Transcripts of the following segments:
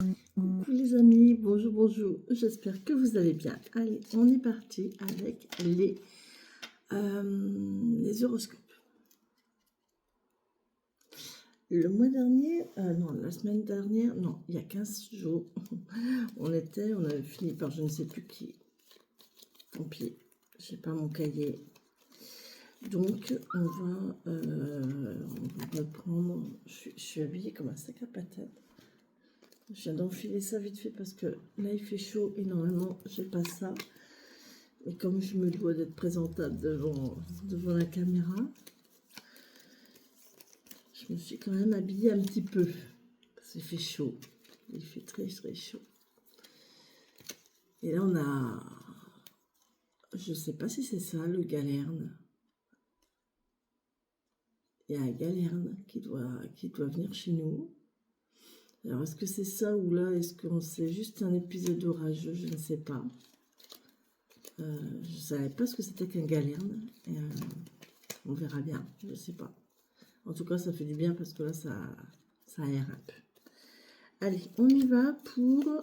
Coucou les amis, bonjour, bonjour, j'espère que vous allez bien. Allez, on est parti avec les horoscopes. Le mois dernier, non, la semaine dernière, non, il y a 15 jours, on avait fini par je ne sais plus qui. Tant pis, j'ai pas mon cahier. Donc, on va reprendre, je suis habillée comme un sac à patates. Je viens d'enfiler ça vite fait parce que là il fait chaud et normalement j'ai pas ça. Et comme je me dois d'être présentable devant la caméra, je me suis quand même habillée un petit peu. Parce qu'il fait chaud. Il fait très très chaud. Et là on a... Je sais pas si c'est ça le Galerne. Il y a un Galerne qui doit venir chez nous. Alors est-ce que c'est ça ou là est-ce que c'est juste un épisode orageux? Je ne sais pas. Je ne savais pas ce que c'était qu'un Galerne. On verra bien, je ne sais pas. En tout cas, ça fait du bien parce que là, ça aère un peu. Allez, on y va pour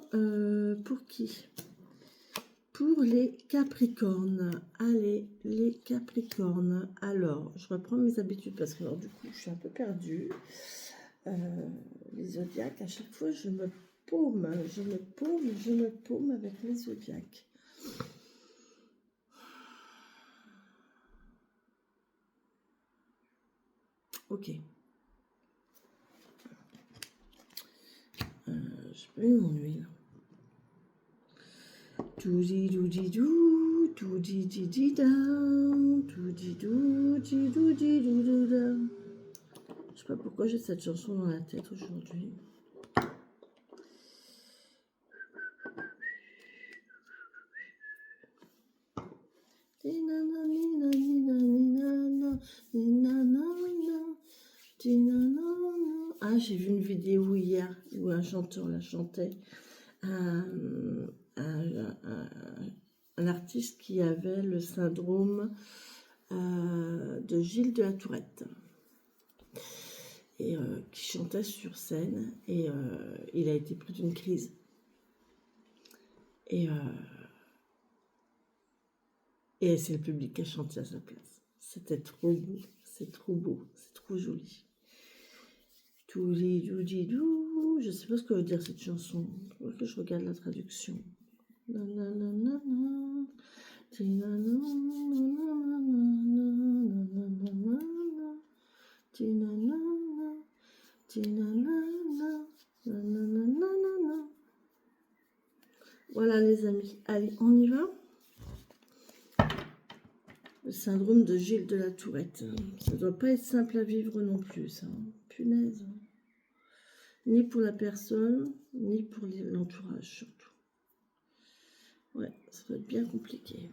qui? Pour les Capricornes. Allez, les Capricornes. Alors, je reprends mes habitudes parce que alors, du coup, je suis un peu perdue. Les zodiaques, à chaque fois, je me paume avec les zodiaques. Ok. J'ai pas eu mon huile. Doudi-doudi-dou, doudi-di-di-da, doudi-dou-di-dou-di-dou-dou-da. Je sais pas pourquoi j'ai cette chanson dans la tête aujourd'hui. Ah, j'ai vu une vidéo hier où un chanteur la chantait. Un artiste qui avait le syndrome de Gilles de la Tourette et qui chantait sur scène et il a été pris d'une crise et c'est le public qui a chanté à sa place. C'était trop beau, c'est trop beau, c'est trop joli. Doudi-doudi-dou, je sais pas ce que veut dire cette chanson. Il faut que je regarde la traduction. Voilà les amis, allez on y va. Le syndrome de Gilles de la Tourette, ça doit pas être simple à vivre non plus ça, punaise. Ni pour la personne, ni pour l'entourage surtout. Ouais, ça va être bien compliqué.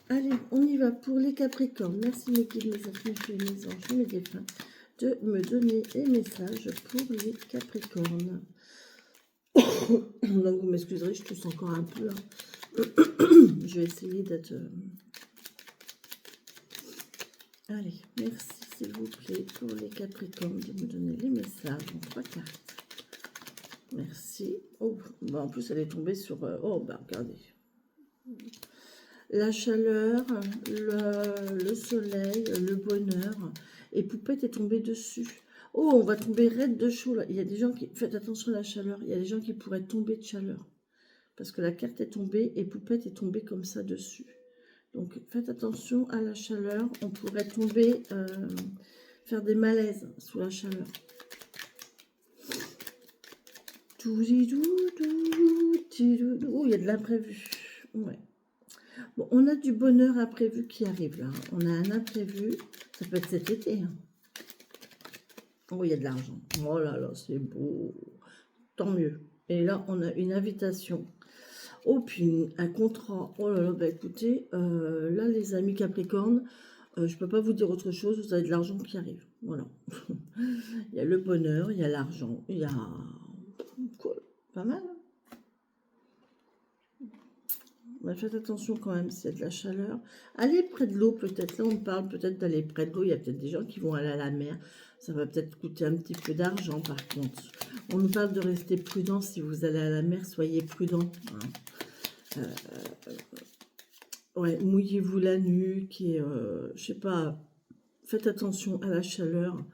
Allez, on y va pour les Capricornes. Merci mes guides, mes affinités, mes anges, mes défunts de me donner des messages pour les Capricornes. Donc vous m'excuserez, je tousse encore un peu. Hein. Je vais essayer d'être... Allez, merci s'il vous plaît pour les Capricornes de me donner les messages en 3 cartes. Merci. Oh, bah en plus elle est tombée sur... oh, bah regardez. La chaleur, le soleil, le bonheur. Et Poupette est tombée dessus. Oh, on va tomber raide de chaud là. Il y a des gens qui... Faites attention à la chaleur. Il y a des gens qui pourraient tomber de chaleur. Parce que la carte est tombée et Poupette est tombée comme ça dessus. Donc faites attention à la chaleur. On pourrait tomber, faire des malaises sous la chaleur. Oh, il y a de l'imprévu. Ouais. Bon, on a du bonheur imprévu qui arrive là. On a un imprévu. Ça peut être cet été. Hein. Oh, il y a de l'argent. Oh là là, c'est beau. Tant mieux. Et là, on a une invitation. Oh, puis un contrat. Oh là là, bah écoutez, là, les amis Capricorne, je ne peux pas vous dire autre chose. Vous avez de l'argent qui arrive. Voilà. Il y a le bonheur, il y a l'argent, il y a... Quoi? Pas mal, hein. Mais faites attention quand même s'il y a de la chaleur. Allez près de l'eau peut-être. Là, on parle peut-être d'aller près de l'eau. Il y a peut-être des gens qui vont aller à la mer. Ça va peut-être coûter un petit peu d'argent, par contre. On nous parle de rester prudent. Si vous allez à la mer, soyez prudent. Hein. Ouais, mouillez-vous la nuque et, je sais pas, faites attention à la chaleur,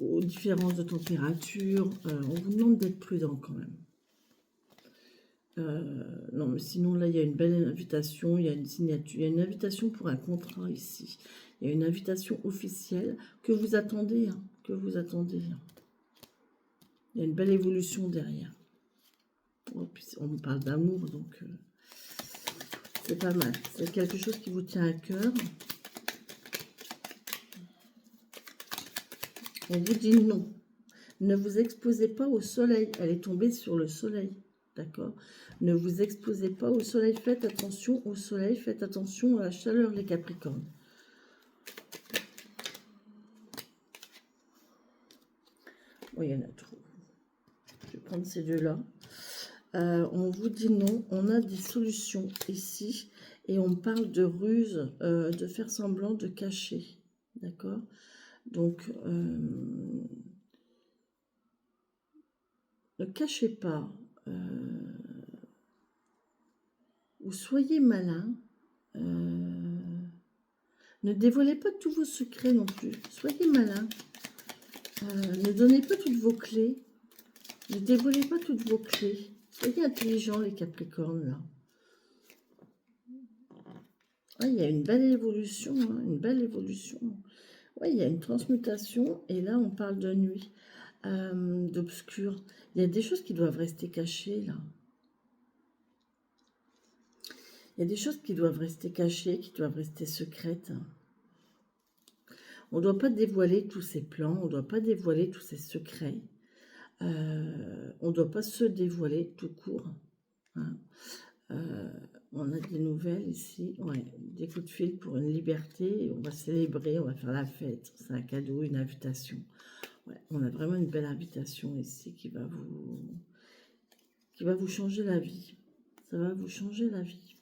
aux différences de température. On vous demande d'être prudent quand même. Non, mais sinon, là, il y a une belle invitation, il y a une signature, il y a une invitation pour un contrat ici. Il y a une invitation officielle que vous attendez, hein, que vous attendez. Il y a une belle évolution derrière. Oh, puis on nous parle d'amour, donc c'est pas mal. C'est quelque chose qui vous tient à cœur. On vous dit non. Ne vous exposez pas au soleil. Elle est tombée sur le soleil. D'accord? Ne vous exposez pas au soleil. Faites attention au soleil. Faites attention à la chaleur, les Capricornes. Oui, il y en a trop. Je vais prendre ces deux-là. On vous dit non. On a des solutions ici. Et on parle de ruse, de faire semblant, de cacher. D'accord? Donc, ne cachez pas. Ou soyez malin. Ne dévoilez pas tous vos secrets non plus. Soyez malin. Ne donnez pas toutes vos clés. Ne dévoilez pas toutes vos clés. Soyez intelligents, les Capricornes, là. Ah, il y a une belle évolution, hein, une belle évolution. Oui, il y a une transmutation. Et là, on parle de nuit, d'obscur. Il y a des choses qui doivent rester cachées, là. Il y a des choses qui doivent rester cachées, qui doivent rester secrètes. On ne doit pas dévoiler tous ses plans, on ne doit pas dévoiler tous ses secrets. On ne doit pas se dévoiler tout court. Hein. On a des nouvelles ici, ouais, des coups de fil pour une liberté. On va célébrer, on va faire la fête. C'est un cadeau, une invitation. Ouais, on a vraiment une belle invitation ici qui va vous changer la vie. Ça va vous changer la vie.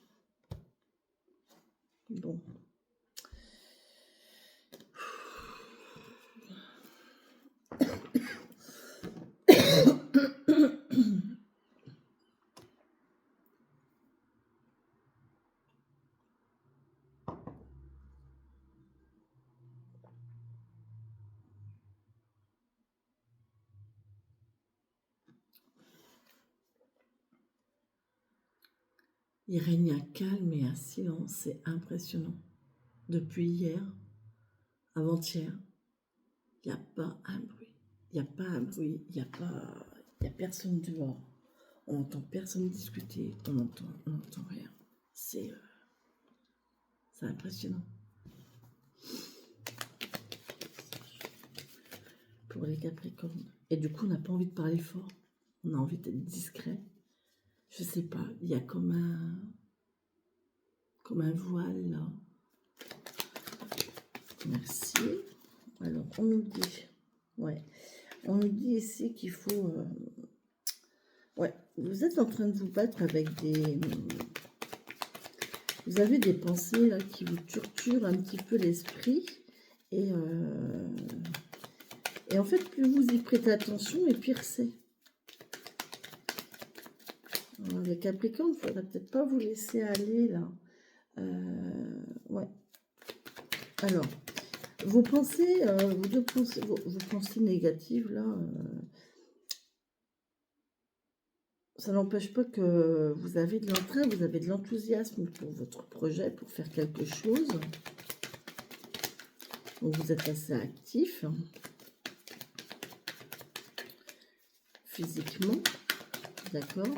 Bon. Il règne un calme et un silence, c'est impressionnant. Depuis hier, avant-hier, il n'y a pas un bruit. Il n'y a pas un bruit, il n'y a personne dehors. On n'entend personne discuter, on n'entend rien. C'est impressionnant. Pour les Capricornes. Et du coup, on n'a pas envie de parler fort. On a envie d'être discret. Je sais pas, il y a comme un voile là. Merci. Alors, on nous dit, ouais, on nous dit ici qu'il faut, ouais, vous êtes en train de vous battre avec vous avez des pensées là qui vous torturent un petit peu l'esprit et en fait, plus vous y prêtez attention et pire c'est. Les Capricornes, il ne faudrait peut-être pas vous laisser aller là. Ouais. Alors, vos pensées, vos pensées négatives là, ça n'empêche pas que vous avez de l'entrain, vous avez de l'enthousiasme pour votre projet, pour faire quelque chose. Donc vous êtes assez actif physiquement, d'accord,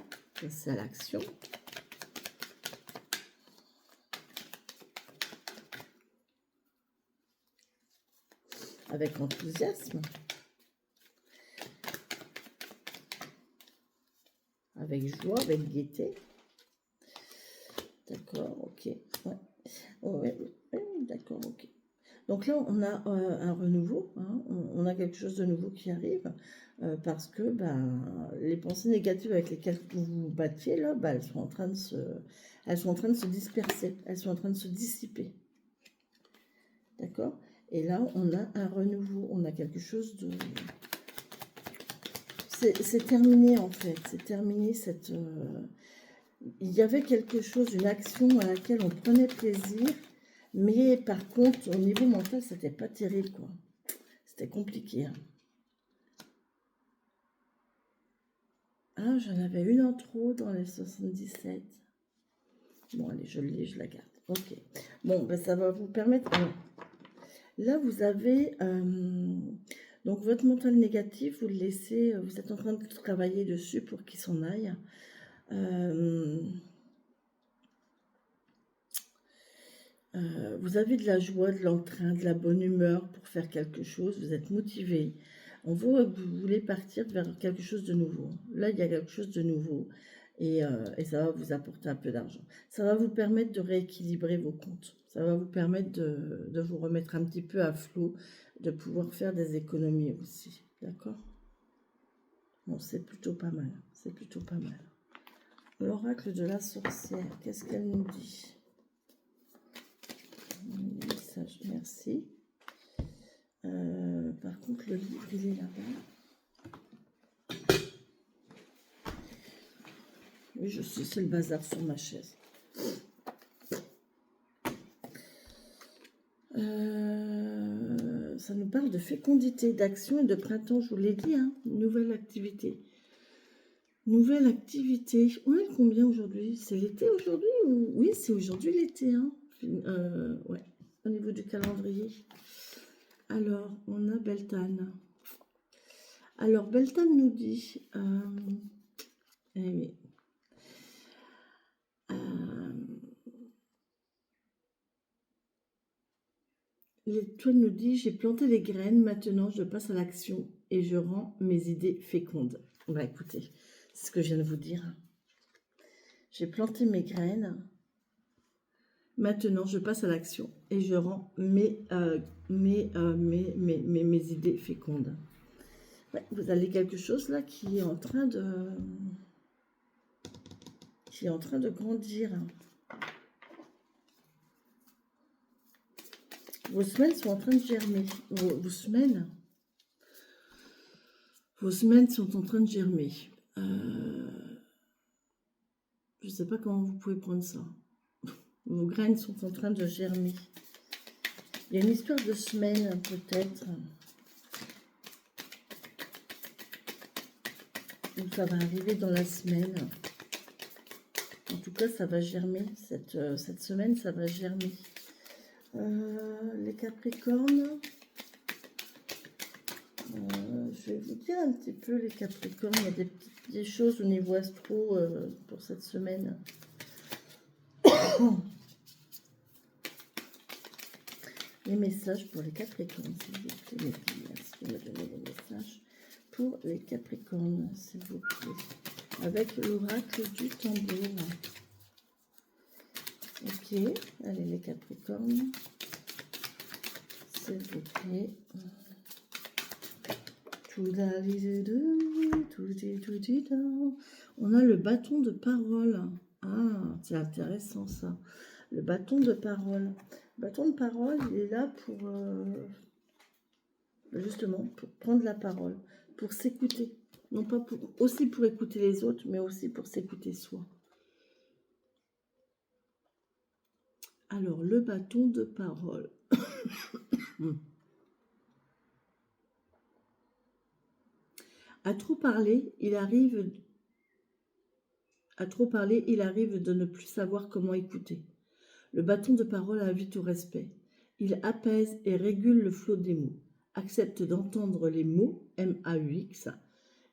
c'est à l'action. Avec enthousiasme, avec joie, avec gaieté. D'accord, ok. Ouais. Ouais, d'accord, ok. Donc là, on a un renouveau, hein, on a quelque chose de nouveau qui arrive, parce que les pensées négatives avec lesquelles vous vous battiez, là, elles sont en train de se disperser, elles sont en train de se dissiper. D'accord ? Et là, on a un renouveau. On a quelque chose de... C'est terminé, en fait. C'est terminé cette... Il y avait quelque chose, une action à laquelle on prenait plaisir. Mais par contre, au niveau mental, c'était pas terrible, quoi. C'était compliqué. Hein. Ah, j'en avais une en trop dans les 77. Bon, allez, je l'ai, je la garde. Ok. Bon, ben, ça va vous permettre... Là, vous avez... donc, votre mental négatif, vous le laissez... Vous êtes en train de travailler dessus pour qu'il s'en aille. Vous avez de la joie, de l'entrain, de la bonne humeur pour faire quelque chose. Vous êtes motivé. On voit que vous voulez partir vers quelque chose de nouveau. Là, il y a quelque chose de nouveau. Et ça va vous apporter un peu d'argent. Ça va vous permettre de rééquilibrer vos comptes. Ça va vous permettre de vous remettre un petit peu à flot, de pouvoir faire des économies aussi. D'accord? Bon, c'est plutôt pas mal. C'est plutôt pas mal. L'oracle de la sorcière, qu'est-ce qu'elle nous dit? Message, merci. Par contre, le livre, il est là-bas. Oui, je sais, c'est le bazar sur ma chaise. Ça nous parle de fécondité, d'action et de printemps, je vous l'ai dit, hein, nouvelle activité. Nouvelle activité. On est combien aujourd'hui? C'est l'été aujourd'hui ou... Oui, c'est aujourd'hui l'été. Hein. Ouais, au niveau du calendrier. Alors, on a Beltane. Alors, Beltane nous dit... oui. L'étoile nous dit, j'ai planté les graines, maintenant je passe à l'action et je rends mes idées fécondes. Bah écoutez, c'est ce que je viens de vous dire. J'ai planté mes graines, maintenant je passe à l'action et je rends mes idées fécondes. Ouais, vous avez quelque chose là qui est en train de grandir. Vos semaines sont en train de germer. Vos semaines sont en train de germer. Je ne sais pas comment vous pouvez prendre ça. Vos graines sont en train de germer. Il y a une histoire de semaine, peut-être. Ou ça va arriver dans la semaine. En tout cas, ça va germer. Cette semaine, ça va germer. Les Capricornes. Je vais vous dire un petit peu les Capricornes. Il y a des choses au niveau astro pour cette semaine. Les messages pour les Capricornes, s'il vous plaît. Merci de me donner les messages pour les Capricornes, s'il vous plaît. Avec l'oracle du tambour. Ok, allez les Capricornes, s'il vous plaît. On a le bâton de parole. Ah, c'est intéressant ça. Le bâton de parole. Le bâton de parole, il est là pour justement pour prendre la parole, pour s'écouter. Non pas aussi pour écouter les autres, mais aussi pour s'écouter soi. Alors, le bâton de parole. À trop parler, il arrive de ne plus savoir comment écouter. Le bâton de parole invite au respect. Il apaise et régule le flot des mots, accepte d'entendre les mots, M-A-U-X,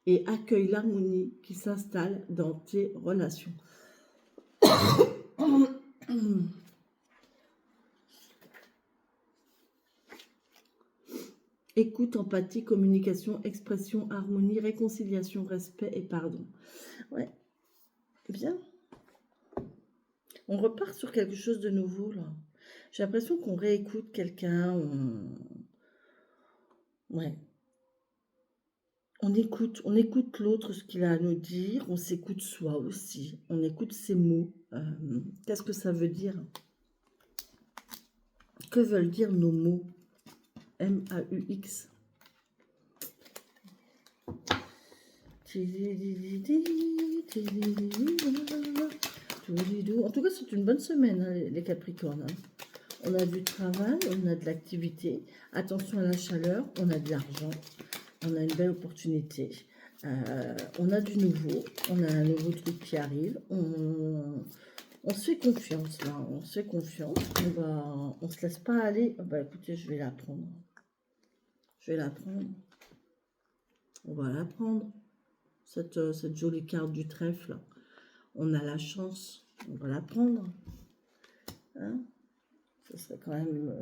et accueille l'harmonie qui s'installe dans tes relations. Écoute, empathie, communication, expression, harmonie, réconciliation, respect et pardon. Ouais, bien. On repart sur quelque chose de nouveau, là. J'ai l'impression qu'on réécoute quelqu'un. Ouais. On écoute l'autre, ce qu'il a à nous dire. On s'écoute soi aussi. On écoute ses mots. Qu'est-ce que ça veut dire? Que veulent dire nos mots? M-A-U-X. En tout cas, c'est une bonne semaine, hein, les Capricornes. Hein. On a du travail, on a de l'activité. Attention à la chaleur, on a de l'argent. On a une belle opportunité. On a du nouveau. On a un nouveau truc qui arrive. On se fait confiance, là. On se fait confiance. On se laisse pas aller. Oh, bah, écoutez, je vais la prendre. Je vais la prendre. On va la prendre. Cette jolie carte du trèfle. On a la chance. On va la prendre. Hein, ce serait quand même...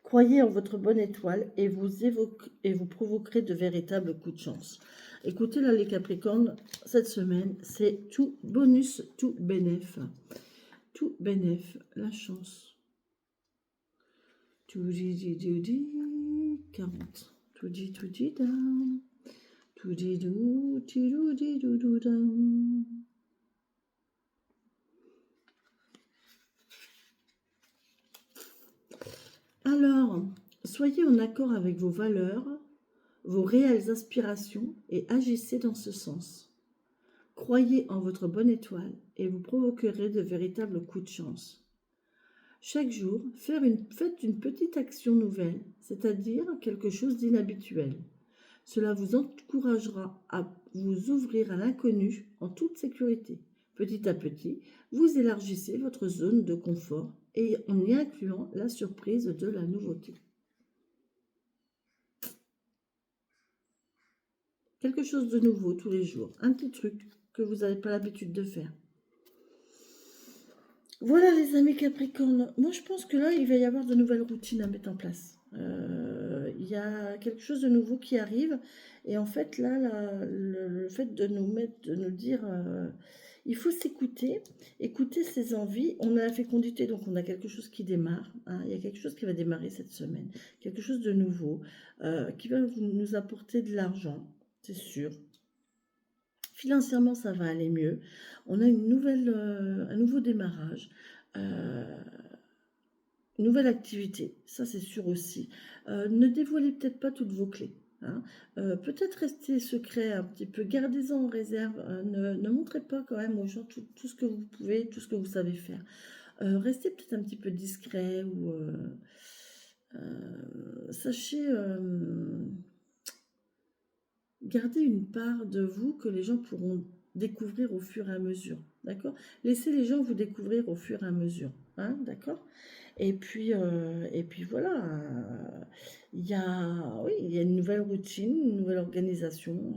Croyez en votre bonne étoile et vous provoquerez de véritables coups de chance. Écoutez, là, les Capricornes, cette semaine, c'est tout bonus, tout bénéf. Tout bénéf, la chance. Tout dit, 40. Tout dit, down. Tout dit, down. Alors, soyez en accord avec vos valeurs, vos réelles aspirations et agissez dans ce sens. Croyez en votre bonne étoile et vous provoquerez de véritables coups de chance. Chaque jour, faites une petite action nouvelle, c'est-à-dire quelque chose d'inhabituel. Cela vous encouragera à vous ouvrir à l'inconnu en toute sécurité. Petit à petit, vous élargissez votre zone de confort et en y incluant la surprise de la nouveauté. Quelque chose de nouveau tous les jours, un petit truc que vous n'avez pas l'habitude de faire. Voilà les amis Capricornes, moi je pense que là il va y avoir de nouvelles routines à mettre en place. Il y a quelque chose de nouveau qui arrive et en fait là le fait de nous dire il faut s'écouter, écouter ses envies. On a la fécondité, donc on a quelque chose qui démarre, hein. Il y a quelque chose qui va démarrer cette semaine, quelque chose de nouveau qui va nous apporter de l'argent, c'est sûr. Financièrement, ça va aller mieux. On a un nouveau démarrage, une nouvelle activité. Ça, c'est sûr aussi. Ne dévoilez peut-être pas toutes vos clés. Hein. Peut-être restez secret un petit peu. Gardez-en en réserve. Ne montrez pas quand même aux gens tout ce que vous pouvez, tout ce que vous savez faire. Restez peut-être un petit peu discret ou sachez... Gardez une part de vous que les gens pourront découvrir au fur et à mesure, d'accord? Laissez les gens vous découvrir au fur et à mesure, hein, d'accord? Et puis voilà, il y a une nouvelle routine, une nouvelle organisation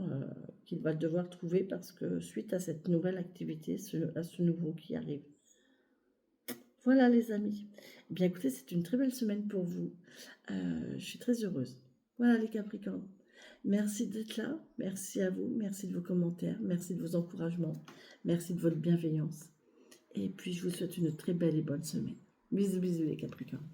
qu'il va devoir trouver parce que suite à cette nouvelle activité, à ce nouveau qui arrive. Voilà les amis. Eh bien écoutez, c'est une très belle semaine pour vous. Je suis très heureuse. Voilà les Capricornes. Merci d'être là, merci à vous, merci de vos commentaires, merci de vos encouragements, merci de votre bienveillance. Et puis je vous souhaite une très belle et bonne semaine. Bisous, bisous les Capricornes.